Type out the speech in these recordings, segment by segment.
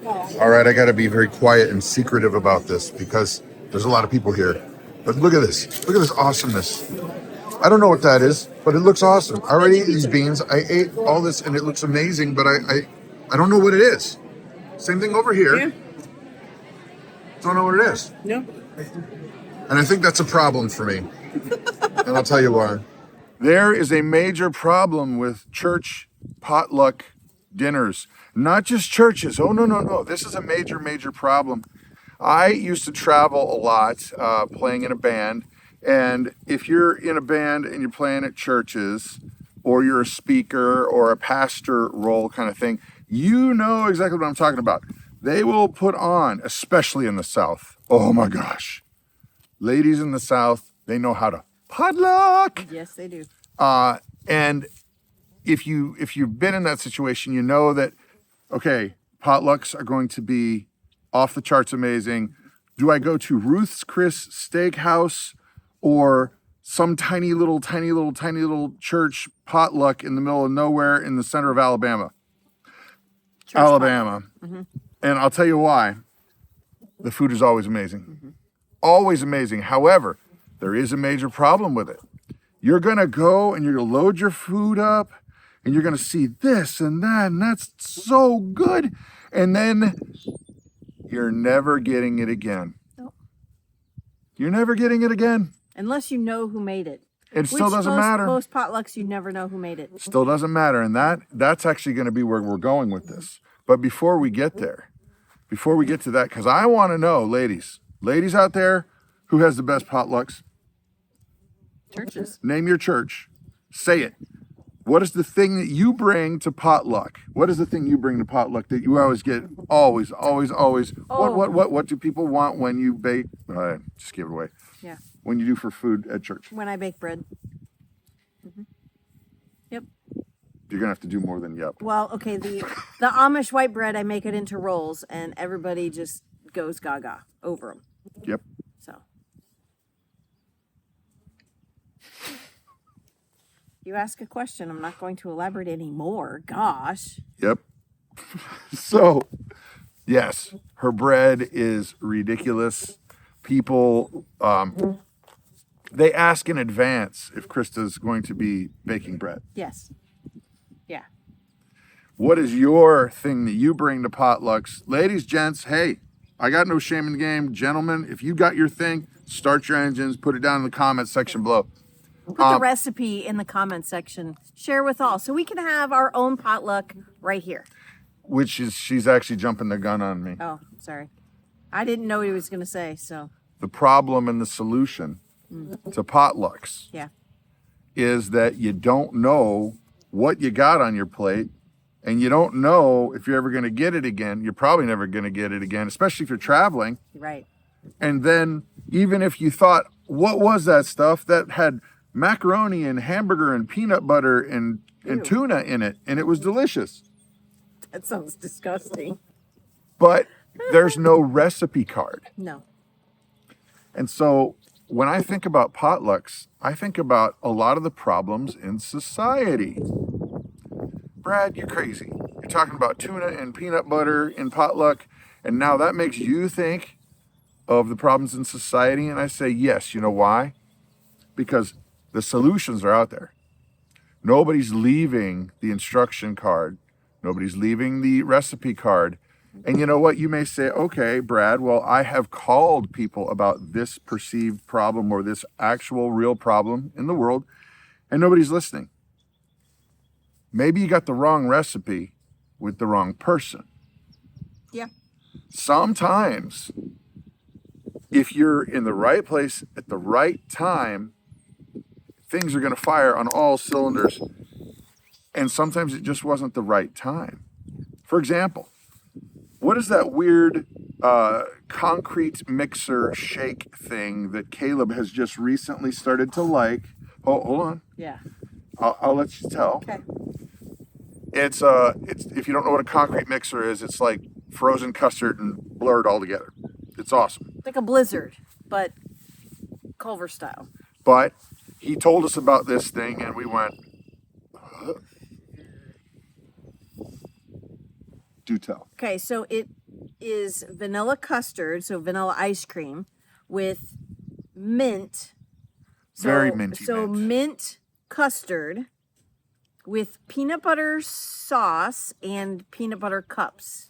All right, I got to be very quiet and secretive about this because there's a lot of people here. But look at this. Look at this awesomeness. I don't know what that is, but it looks awesome. I already ate these beans. I ate all this and it looks amazing, but I don't know what it is. Same thing over here. Yeah. Don't know what it is. No. And I think that's a problem for me. And I'll tell you why. There is a major problem with church potluck dinners. Not just churches. Oh, no. This is a major, major problem. I used to travel a lot playing in a band. And if you're in a band and you're playing at churches, or you're a speaker or a pastor role kind of thing, you know exactly what I'm talking about. They will put on, especially in the South. Oh my gosh. Ladies in the South, they know how to potluck. Yes, they do. And if you've been in that situation, you know that, okay, potlucks are going to be off the charts amazing. Do I go to Ruth's Chris Steakhouse or some tiny little church potluck in the middle of nowhere in the center of Alabama? Mm-hmm. And I'll tell you why. The food is always amazing. Mm-hmm. Always amazing. However, there is a major problem with it. You're going to go and you're going to load your food up and you're going to see this and that, and that's so good. And then you're never getting it again. Nope. You're never getting it again. Unless you know who made it. It still doesn't matter. Most potlucks, you never know who made it. Still doesn't matter. And that's actually going to be where we're going with this. But before we get there, before we get to that, because I want to know, ladies out there, who has the best potlucks? Churches. Name your church. Say it. What is the thing that you bring to potluck? What is the thing you bring to potluck that you always get? Always. Oh. What do people want when you bake? Just give it away. Yeah. When you do for food at church? When I bake bread. Mm-hmm. Yep. You're gonna have to do more than yep. Well, okay, the Amish white bread, I make it into rolls, and everybody just goes gaga over them. Yep. So. You ask a question, I'm not going to elaborate anymore. Gosh. Yep. So, yes, her bread is ridiculous. People, they ask in advance if Christa's going to be baking bread. Yes. Yeah. What is your thing that you bring to potlucks? Ladies, gents, hey, I got no shame in the game. Gentlemen, if you got your thing, start your engines, put it down in the comments section below. Put the recipe in the comment section. Share with all so we can have our own potluck right here. Which is, she's actually jumping the gun on me. Oh, sorry. I didn't know what he was going to say, so. The problem and the solution to potlucks is that you don't know what you got on your plate, and you don't know if you're ever going to get it again. You're probably never going to get it again, especially if you're traveling. Right. And then even if you thought, what was that stuff that had macaroni and hamburger and peanut butter and tuna in it, and it was delicious. That sounds disgusting. But there's no recipe card. No. And so when I think about potlucks, I think about a lot of the problems in society. Brad, you're crazy. You're talking about tuna and peanut butter in potluck, and now that makes you think of the problems in society. And I say, yes, you know why? Because the solutions are out there. Nobody's leaving the instruction card. Nobody's leaving the recipe card. And you know what? You may say, okay, Brad, well, I have called people about this perceived problem or this actual real problem in the world, and nobody's listening. Maybe you got the wrong recipe with the wrong person. Yeah. Sometimes, if you're in the right place at the right time, things are going to fire on all cylinders. And sometimes it just wasn't the right time. For example, what is that weird concrete mixer shake thing that Caleb has just recently started to like? Oh, hold on. Yeah. I'll let you tell. Okay. It's if you don't know what a concrete mixer is, it's like frozen custard and blurred all together. It's awesome. Like a blizzard, but Culver style. But he told us about this thing, and we went, huh? Do tell. Okay, so it is vanilla custard, so vanilla ice cream with mint. Very minty So mint. mint custard with peanut butter sauce and peanut butter cups.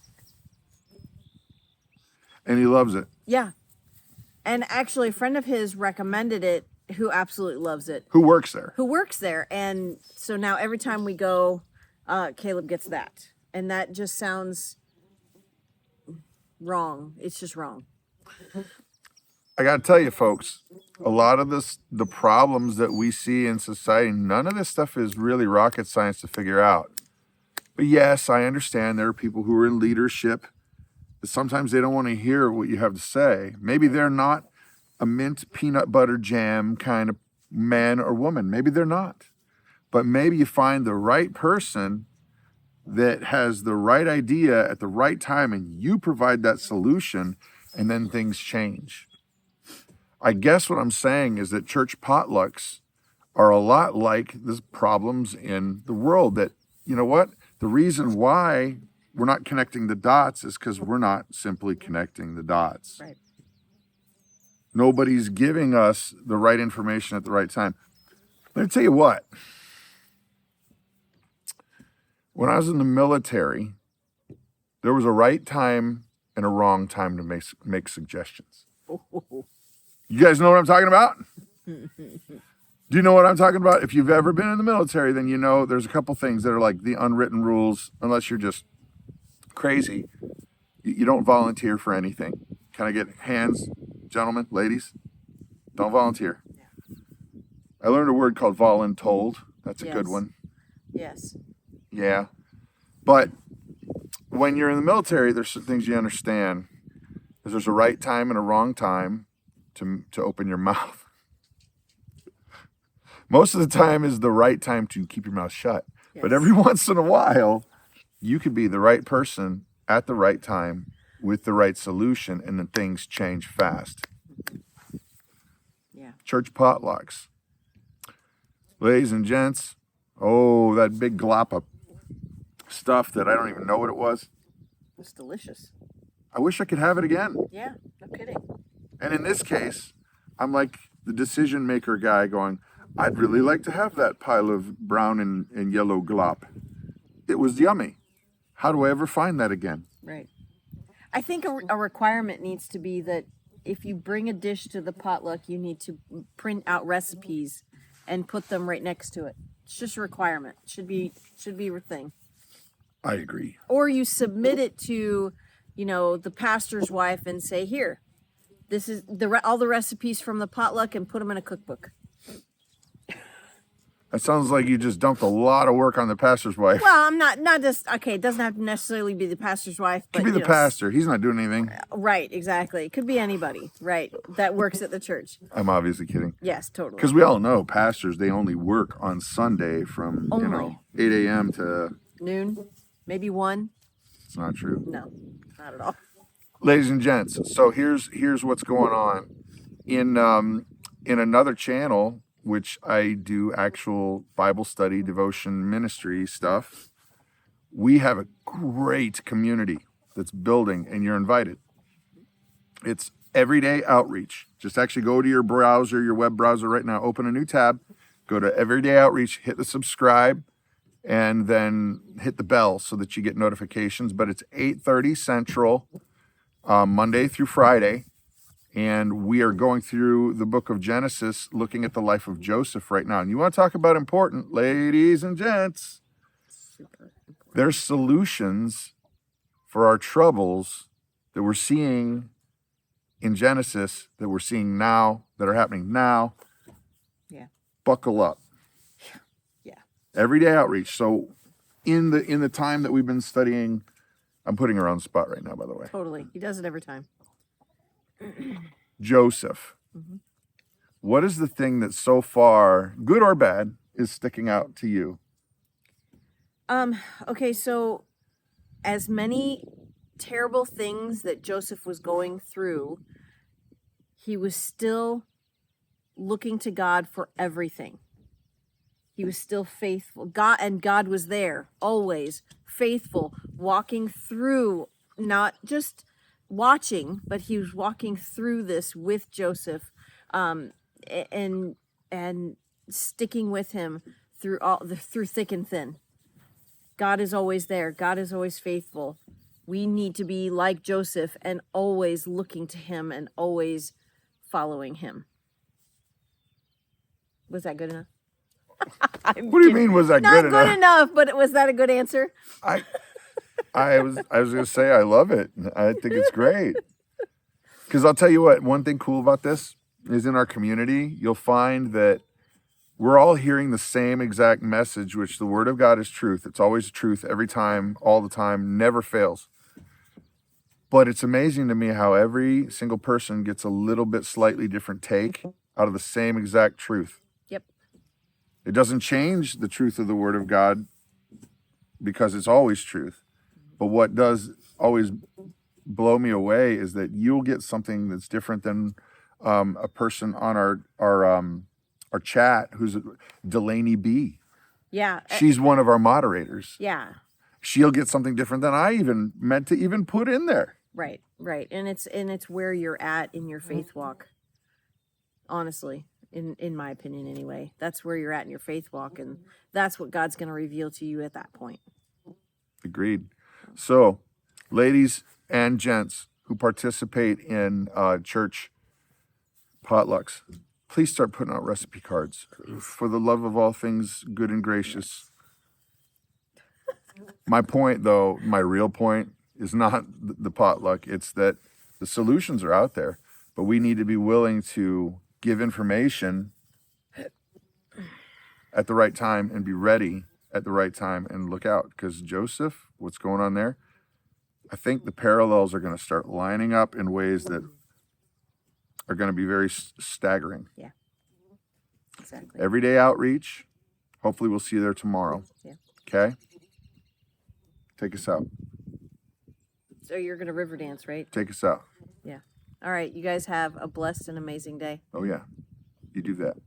And he loves it. Yeah. And actually, a friend of his recommended it who absolutely loves it. Who works there? Who works there. And so now every time we go, Caleb gets that. And that just sounds wrong. It's just wrong. I got to tell you, folks, a lot of the problems that we see in society, none of this stuff is really rocket science to figure out. But yes, I understand there are people who are in leadership. Sometimes they don't want to hear what you have to say. Maybe they're not a mint peanut butter jam kind of man or woman. Maybe they're not. But maybe you find the right person that has the right idea at the right time and you provide that solution and then things change. I guess what I'm saying is that church potlucks are a lot like the problems in the world that, you know what? The reason why we're not connecting the dots is because we're not simply connecting the dots. Right. Nobody's giving us the right information at the right time. Let me tell you what. When I was in the military, there was a right time and a wrong time to make suggestions. You guys know what I'm talking about? Do you know what I'm talking about? If you've ever been in the military, then you know there's a couple things that are like the unwritten rules, unless you're just crazy. You don't volunteer for anything. Can I get hands, gentlemen, ladies? Don't volunteer. I learned a word called voluntold. That's a good one. Yes. Yeah. But when you're in the military, there's some things you understand. There's a right time and a wrong time to open your mouth. Most of the time is the right time to keep your mouth shut. Yes. But every once in a while, you could be the right person at the right time with the right solution, and then things change fast. Yeah. Church potlucks. Ladies and gents, oh, that big glop of stuff that I don't even know what it was. It's delicious. I wish I could have it again. Yeah, no kidding. And in this case, I'm like the decision maker guy going, I'd really like to have that pile of brown and yellow glop. It was yummy. How do I ever find that again? Right. I think a requirement needs to be that if you bring a dish to the potluck, you need to print out recipes and put them right next to it. It's just a requirement. Should be a thing. I agree. Or you submit it to, the pastor's wife and say, here, this is all the recipes from the potluck, and put them in a cookbook. That sounds like you just dumped a lot of work on the pastor's wife. Well, I'm not just, okay, it doesn't have to necessarily be the pastor's wife. But, it could be the pastor. He's not doing anything. Right, exactly. It could be anybody, right, that works at the church. I'm obviously kidding. Yes, totally. Because we all know pastors, they only work on Sunday from, 8 a.m. to... noon, maybe 1. It's not true. No, not at all. Ladies and gents, so here's what's going on. In another channel, which I do actual Bible study, devotion, ministry stuff, we have a great community that's building, and you're invited. It's everyday outreach. Just actually go to your browser, your web browser right now, open a new tab, go to everyday outreach, hit the subscribe, and then hit the bell so that you get notifications. But it's 8:30 Central, Monday through Friday. And we are going through the book of Genesis, looking at the life of Joseph right now. And you want to talk about important, ladies and gents? Super important. There's solutions for our troubles that we're seeing in Genesis, that we're seeing now, that are happening now. Yeah. Buckle up. Yeah. Everyday outreach. So in the time that we've been studying, I'm putting her on the spot right now, by the way. Totally. He does it every time. Joseph. Mm-hmm. What is the thing that so far, good or bad, is sticking out to you? Okay, so as many terrible things that Joseph was going through, he was still looking to God for everything. He was still faithful. God was there, always faithful, walking through, not just watching, but he was walking through this with Joseph, and sticking with him through thick and thin. God is always there. God is always faithful. We need to be like Joseph and always looking to him and always following him. Was that good enough? What do you mean, was that Not good good enough? enough, but was that a good answer? I was going to say I love it. I think it's great. Because I'll tell you what, one thing cool about this is in our community, you'll find that we're all hearing the same exact message, which the Word of God is truth. It's always truth every time, all the time, never fails. But it's amazing to me how every single person gets a little bit slightly different take out of the same exact truth. Yep. It doesn't change the truth of the Word of God because it's always truth. But what does always blow me away is that you'll get something that's different than a person on our chat who's Delaney B. Yeah. She's one of our moderators. Yeah. She'll get something different than I even meant to even put in there. Right. And it's where you're at in your faith walk. Honestly, in my opinion anyway. That's where you're at in your faith walk, and that's what God's going to reveal to you at that point. Agreed. So, ladies and gents who participate in church potlucks, please start putting out recipe cards. For the love of all things good and gracious. My point, though, my real point, is not the potluck. It's that the solutions are out there, but we need to be willing to give information at the right time and be ready at the right time and look out. Because Joseph, what's going on there? I think the parallels are going to start lining up in ways that are going to be very staggering. Yeah. Exactly. Everyday outreach. Hopefully we'll see you there tomorrow. Yeah. Okay? Take us out. So you're going to river dance, right? Take us out. Yeah. All right. You guys have a blessed and amazing day. Oh, yeah. You do that.